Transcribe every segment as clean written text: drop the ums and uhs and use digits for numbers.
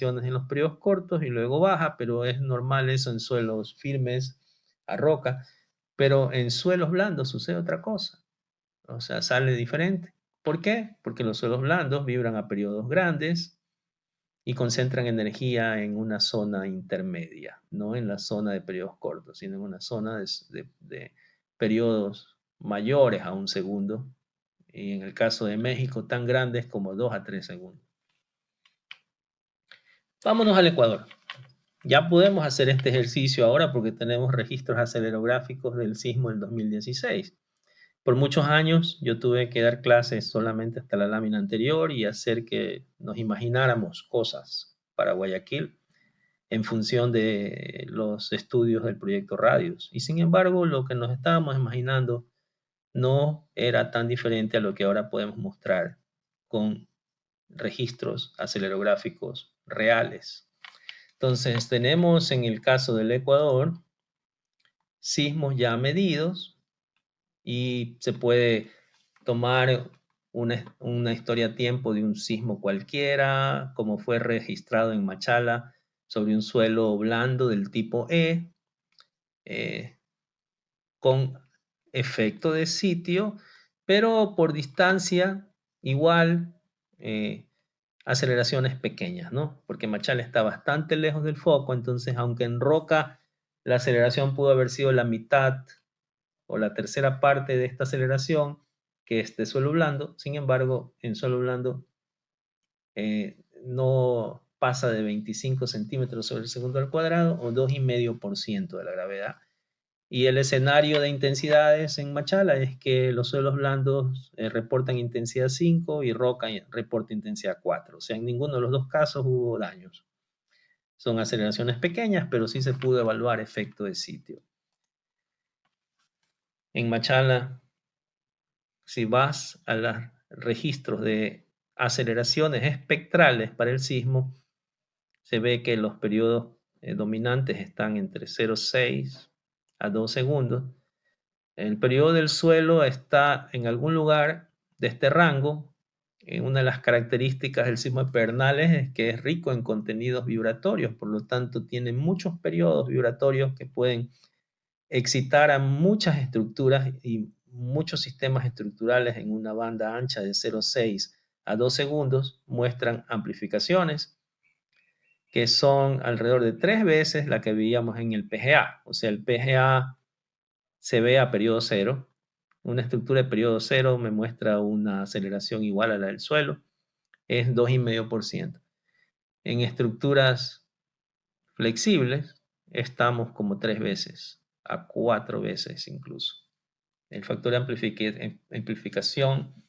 en los periodos cortos y luego baja, pero es normal eso en suelos firmes, a roca, pero en suelos blandos sucede otra cosa, o sea, sale diferente. ¿Por qué? Porque los suelos blandos vibran a periodos grandes y concentran energía en una zona intermedia, no en la zona de periodos cortos, sino en una zona de periodos mayores a un segundo, y en el caso de México tan grandes como 2 a 3 segundos. Vámonos al Ecuador. Ya podemos hacer este ejercicio ahora porque tenemos registros acelerográficos del sismo del 2016. Por muchos años yo tuve que dar clases solamente hasta la lámina anterior y hacer que nos imagináramos cosas para Guayaquil en función de los estudios del proyecto Radius. Y sin embargo, lo que nos estábamos imaginando no era tan diferente a lo que ahora podemos mostrar con registros acelerográficos reales. Entonces, tenemos en el caso del Ecuador sismos ya medidos y se puede tomar una historia a tiempo de un sismo cualquiera, como fue registrado en Machala sobre un suelo blando del tipo E, con efecto de sitio, pero por distancia igual, aceleraciones pequeñas, ¿no? Porque Machala está bastante lejos del foco, entonces aunque en roca la aceleración pudo haber sido la mitad o la tercera parte de esta aceleración, que es de suelo blando, sin embargo, en suelo blando no pasa de 25 centímetros sobre el segundo al cuadrado o 2,5% de la gravedad. Y el escenario de intensidades en Machala es que los suelos blandos reportan intensidad 5 y roca reporta intensidad 4. O sea, en ninguno de los dos casos hubo daños. Son aceleraciones pequeñas, pero sí se pudo evaluar efecto de sitio. En Machala, si vas a los registros de aceleraciones espectrales para el sismo, se ve que los periodos dominantes están entre 0,6 a 2 segundos. El periodo del suelo está en algún lugar de este rango. Una de las características del sismo de Pedernales es que es rico en contenidos vibratorios, por lo tanto tiene muchos periodos vibratorios que pueden excitar a muchas estructuras y muchos sistemas estructurales en una banda ancha de 0,6 a 2 segundos muestran amplificaciones que son alrededor de 3 veces la que veíamos en el PGA. O sea, el PGA se ve a periodo cero. Una estructura de periodo cero me muestra una aceleración igual a la del suelo. Es 2,5%. En estructuras flexibles estamos como 3 veces, a 4 veces incluso. El factor de amplificación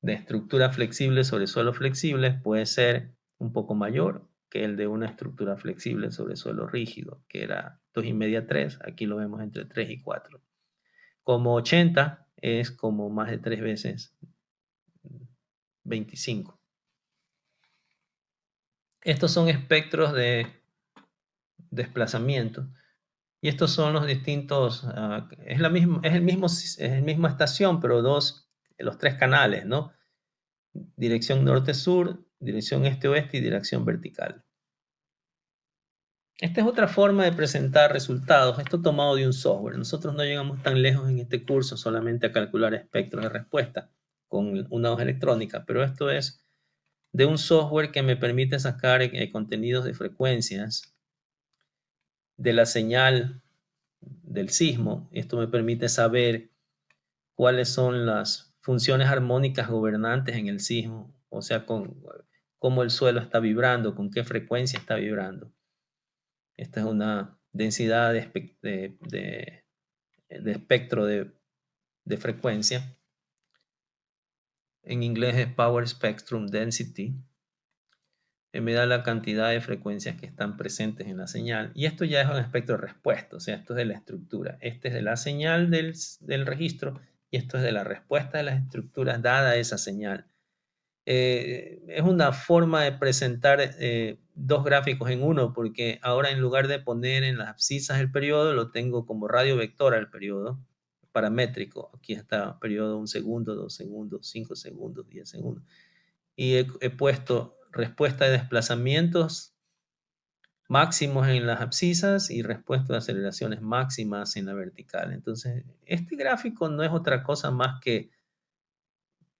de estructuras flexibles sobre suelos flexibles puede ser un poco mayor que el de una estructura flexible sobre suelo rígido, que era 2,5 a 3. Aquí lo vemos entre 3 y 4. Como 80 es como más de 3 veces 25. Estos son espectros de desplazamiento. Y estos son los distintos, es la misma estación, pero los 3 canales, ¿no? Dirección norte-sur, dirección este-oeste y dirección vertical. Esta es otra forma de presentar resultados, esto tomado de un software. Nosotros no llegamos tan lejos en este curso solamente a calcular espectros de respuesta con una hoja electrónica, pero esto es de un software que me permite sacar contenidos de frecuencias de la señal del sismo. Esto me permite saber cuáles son las funciones armónicas gobernantes en el sismo, o sea, cómo el suelo está vibrando, con qué frecuencia está vibrando. Esta es una densidad de espectro de frecuencia. En inglés es Power Spectrum Density. Me da la cantidad de frecuencias que están presentes en la señal. Y esto ya es un espectro de respuesta, o sea, esto es de la estructura. Este es de la señal del registro y esto es de la respuesta de las estructuras dada esa señal. Es una forma de presentar dos gráficos en uno, porque ahora en lugar de poner en las abscisas el periodo, lo tengo como radio vector al periodo paramétrico. Aquí está periodo 1 segundo, 2 segundos, 5 segundos, 10 segundos. Y he puesto respuesta de desplazamientos máximos en las abscisas y respuesta de aceleraciones máximas en la vertical. Entonces, este gráfico no es otra cosa más que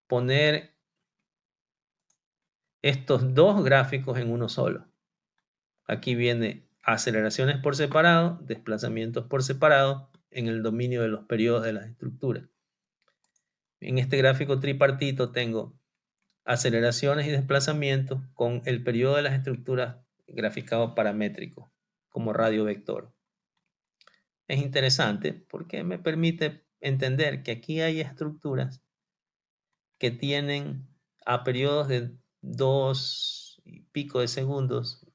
poner estos dos gráficos en uno solo. Aquí viene aceleraciones por separado, desplazamientos por separado en el dominio de los periodos de las estructuras. En este gráfico tripartito tengo aceleraciones y desplazamientos con el periodo de las estructuras graficado paramétrico como radio vector. Es interesante porque me permite entender que aquí hay estructuras que tienen a periodos de 2 y pico de segundos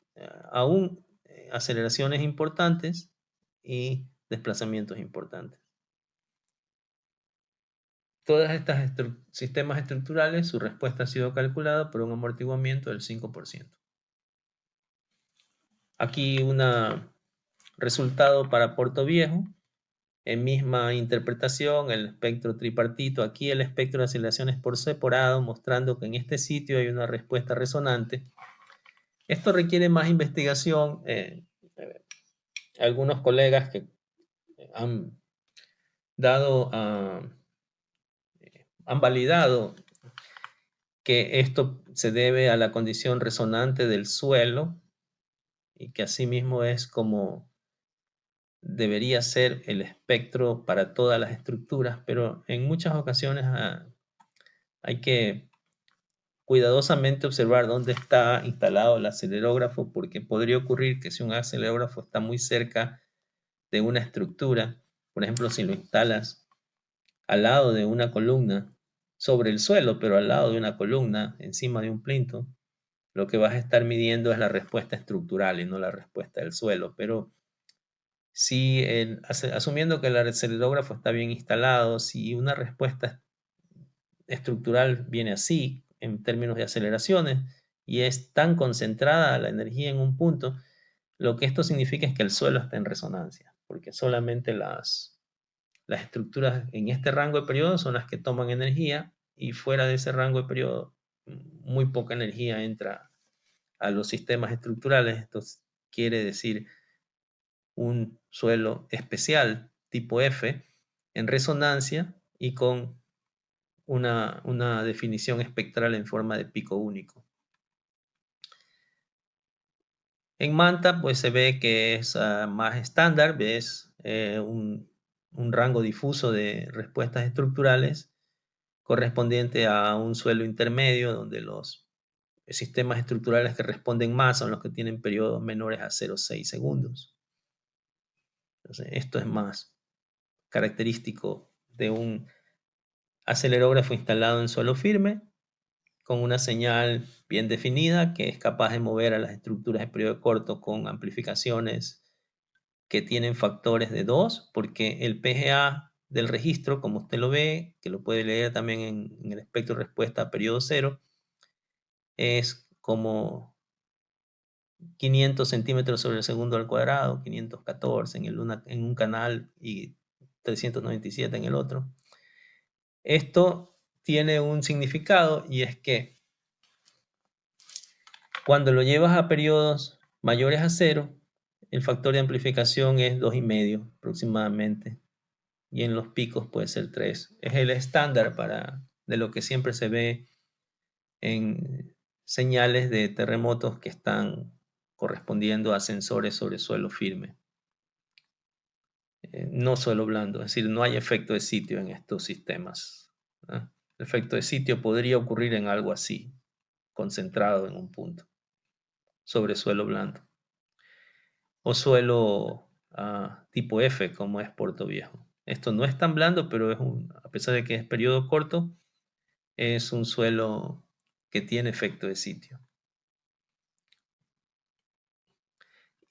aún aceleraciones importantes y desplazamientos importantes. Todas estas sistemas estructurales, su respuesta ha sido calculada por un amortiguamiento del 5%. Aquí un resultado para Portoviejo, en misma interpretación, el espectro tripartito, aquí el espectro de aceleraciones por separado, mostrando que en este sitio hay una respuesta resonante. Esto requiere más investigación. Algunos colegas que han dado, han validado que esto se debe a la condición resonante del suelo y que asimismo es como debería ser el espectro para todas las estructuras, pero en muchas ocasiones hay que cuidadosamente observar dónde está instalado el acelerógrafo, porque podría ocurrir que si un acelerógrafo está muy cerca de una estructura, por ejemplo, si lo instalas al lado de una columna, sobre el suelo, pero al lado de una columna, encima de un plinto, lo que vas a estar midiendo es la respuesta estructural y no la respuesta del suelo. Pero si asumiendo que el acelerógrafo está bien instalado, si una respuesta estructural viene así, en términos de aceleraciones, y es tan concentrada la energía en un punto, lo que esto significa es que el suelo está en resonancia, porque solamente las estructuras en este rango de periodo son las que toman energía y fuera de ese rango de periodo muy poca energía entra a los sistemas estructurales. Esto quiere decir un suelo especial tipo F en resonancia y con una definición espectral en forma de pico único. En Manta pues se ve que es más estándar, ves un rango difuso de respuestas estructurales correspondiente a un suelo intermedio donde los sistemas estructurales que responden más son los que tienen periodos menores a 0,6 segundos. Entonces, esto es más característico de un acelerógrafo instalado en suelo firme con una señal bien definida que es capaz de mover a las estructuras de periodo corto con amplificaciones que tienen factores de 2, porque el PGA del registro, como usted lo ve, que lo puede leer también en el espectro de respuesta a periodo 0, es como 500 centímetros sobre el segundo al cuadrado, 514 en un canal y 397 en el otro. Esto tiene un significado y es que cuando lo llevas a periodos mayores a 0, el factor de amplificación es 2,5 aproximadamente. Y en los picos puede ser 3. Es el estándar de lo que siempre se ve en señales de terremotos que están correspondiendo a sensores sobre suelo firme. No suelo blando, es decir, no hay efecto de sitio en estos sistemas, ¿no? El efecto de sitio podría ocurrir en algo así, concentrado en un punto, sobre suelo blando. O suelo tipo F, como es Portoviejo. Esto no es tan blando, pero a pesar de que es periodo corto, es un suelo que tiene efecto de sitio.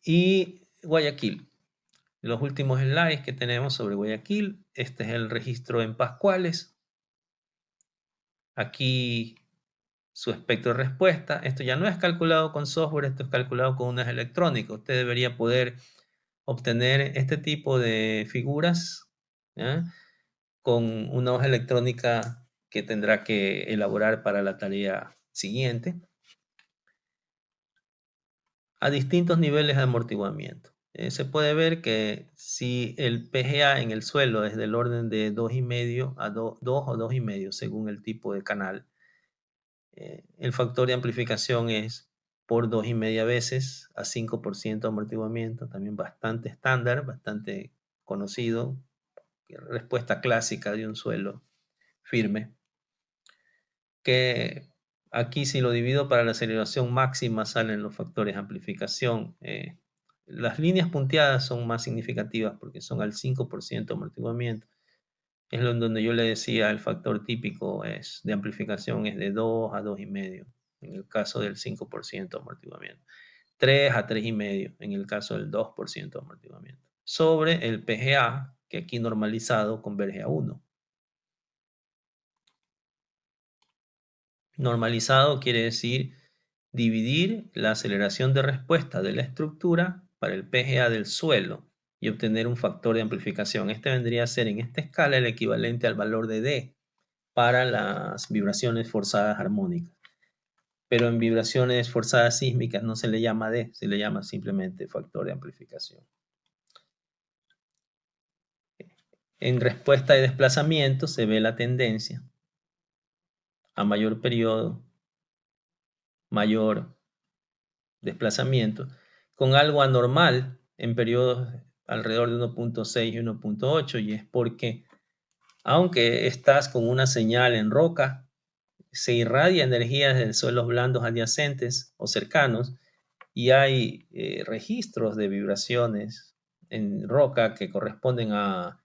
Y Guayaquil. Los últimos slides que tenemos sobre Guayaquil. Este es el registro en pascuales. Aquí su espectro de respuesta. Esto ya no es calculado con software, esto es calculado con unas electrónicas. Usted debería poder obtener este tipo de figuras, ¿ya?, con una hoja electrónica que tendrá que elaborar para la tarea siguiente. a distintos niveles de amortiguamiento. Se puede ver que si el PGA en el suelo es del orden de 2,5 a 2 o 2,5 según el tipo de canal, el factor de amplificación es por 2,5 veces a 5% de amortiguamiento, también bastante estándar, bastante conocido, respuesta clásica de un suelo firme, que aquí si lo divido para la aceleración máxima salen los factores de amplificación. Las líneas punteadas son más significativas porque son al 5% de amortiguamiento. Es donde yo le decía el factor típico de amplificación es de 2 a 2,5 en el caso del 5% de amortiguamiento. 3 a 3,5 en el caso del 2% de amortiguamiento. Sobre el PGA, que aquí normalizado converge a 1. Normalizado quiere decir dividir la aceleración de respuesta de la estructura para el PGA del suelo y obtener un factor de amplificación. Este vendría a ser en esta escala el equivalente al valor de D para las vibraciones forzadas armónicas. Pero en vibraciones forzadas sísmicas no se le llama D, se le llama simplemente factor de amplificación. En respuesta de desplazamiento se ve la tendencia a mayor periodo, mayor desplazamiento, con algo anormal en periodos alrededor de 1.6 y 1.8, y es porque aunque estás con una señal en roca, se irradia energía de suelos blandos adyacentes o cercanos y hay registros de vibraciones en roca que corresponden a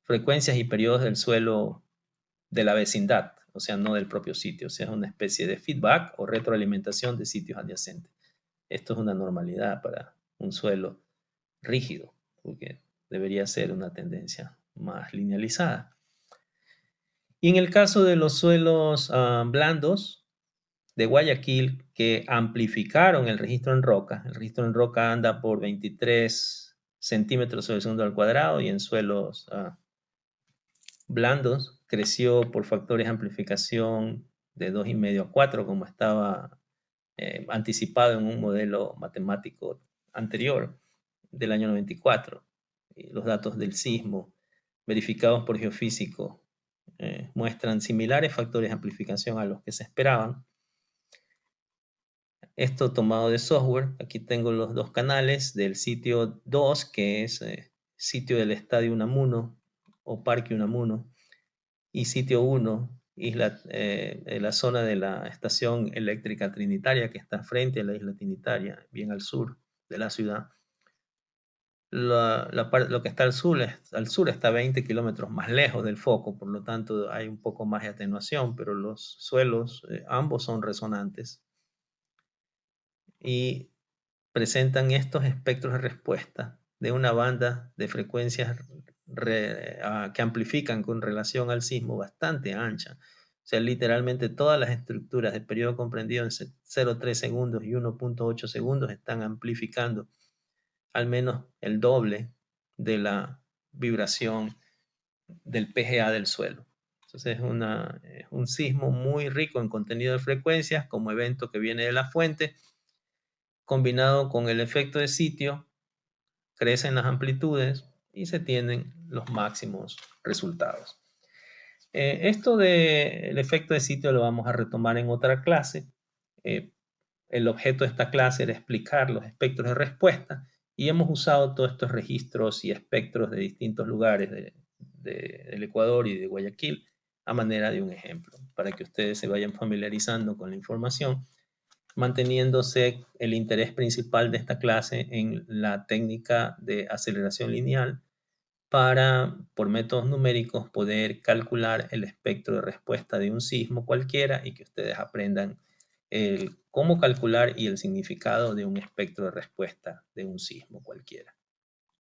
frecuencias y periodos del suelo de la vecindad, o sea, no del propio sitio, o sea, es una especie de feedback o retroalimentación de sitios adyacentes. Esto es una normalidad para un suelo rígido, porque debería ser una tendencia más linealizada. Y en el caso de los suelos blandos de Guayaquil que amplificaron el registro en roca, el registro en roca anda por 23 centímetros sobre segundo al cuadrado y en suelos blandos creció por factores de amplificación de 2,5 a 4, como estaba anticipado en un modelo matemático anterior del año 94. Y los datos del sismo verificados por geofísicos muestran similares factores de amplificación a los que se esperaban. Esto tomado de software. Aquí tengo los dos canales del sitio 2, que es sitio del Estadio Unamuno o Parque Unamuno, y sitio 1, la zona de la estación eléctrica Trinitaria, que está frente a la isla Trinitaria, bien al sur de la ciudad. Lo que está al sur está 20 kilómetros más lejos del foco, por lo tanto hay un poco más de atenuación, pero los suelos ambos son resonantes y presentan estos espectros de respuesta de una banda de frecuencias que amplifican con relación al sismo bastante ancha. O sea, literalmente todas las estructuras de periodo comprendido en 0,3 segundos y 1.8 segundos están amplificando al menos el doble de la vibración del PGA del suelo. Entonces es un sismo muy rico en contenido de frecuencias como evento que viene de la fuente, combinado con el efecto de sitio, crecen las amplitudes y se tienen los máximos resultados. Esto del efecto de sitio lo vamos a retomar en otra clase. El objeto de esta clase era explicar los espectros de respuesta y hemos usado todos estos registros y espectros de distintos lugares del Ecuador y de Guayaquil a manera de un ejemplo, para que ustedes se vayan familiarizando con la información, manteniéndose el interés principal de esta clase en la técnica de aceleración lineal para, por métodos numéricos, poder calcular el espectro de respuesta de un sismo cualquiera y que ustedes aprendan cómo calcular y el significado de un espectro de respuesta de un sismo cualquiera.